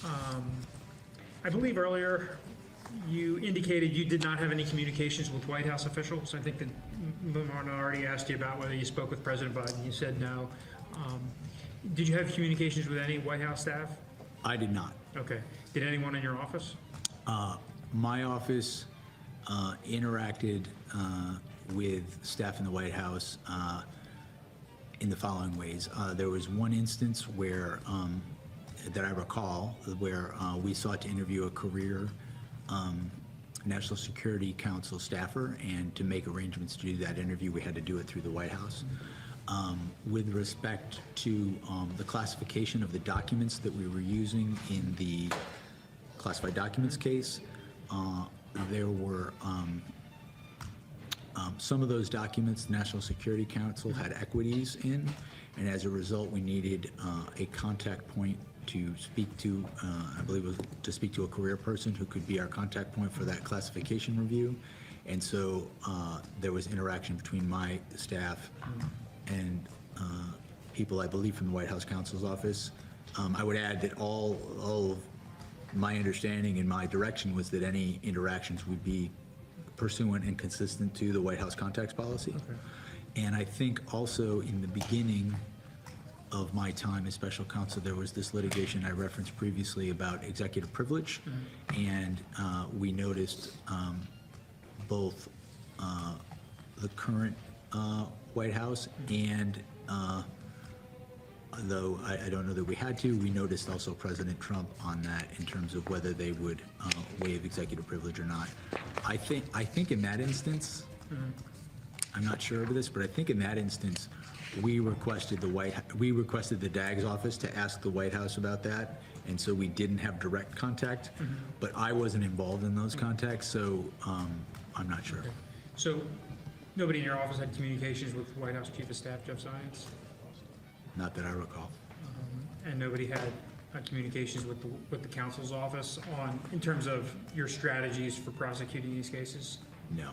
I believe earlier you indicated you did not have any communications with White House officials. I think that Marna already asked you about whether you spoke with President Biden. You said no. Did you have communications with any White House staff? I did not. Okay. Did anyone in your office? My office interacted with staff in the White House in the following ways. There was one instance where, that I recall, where we sought to interview a career National Security Council staffer, and to make arrangements to do that interview, we had to do it through the White House. With respect to the classification of the documents that we were using in the classified documents case, there were some of those documents the National Security Council had equities in, and as a result we needed a contact point to speak to, I believe it was to speak to a career person who could be our contact point for that classification review. And so there was interaction between my staff and people, I believe, from the White House Counsel's office. I would add that all of my understanding and my direction was that any interactions would be pursuant and consistent to the White House contacts policy. Okay. And I think also in the beginning of my time as special counsel, there was this litigation I referenced previously about executive privilege, and we noticed both the current White House and though I don't know that we had to, we noticed also President Trump on that in terms of whether they would waive executive privilege or not. I think in that instance, I'm not sure of this, but I think in that instance, we requested the DAG's office to ask the White House about that, and so we didn't have direct contact. But I wasn't involved in those contacts, so I'm not sure. Okay. So nobody in your office had communications with White House Chief of Staff Jeff Zients? Not that I recall. And nobody had communications with the counsel's office in terms of your strategies for prosecuting these cases? No.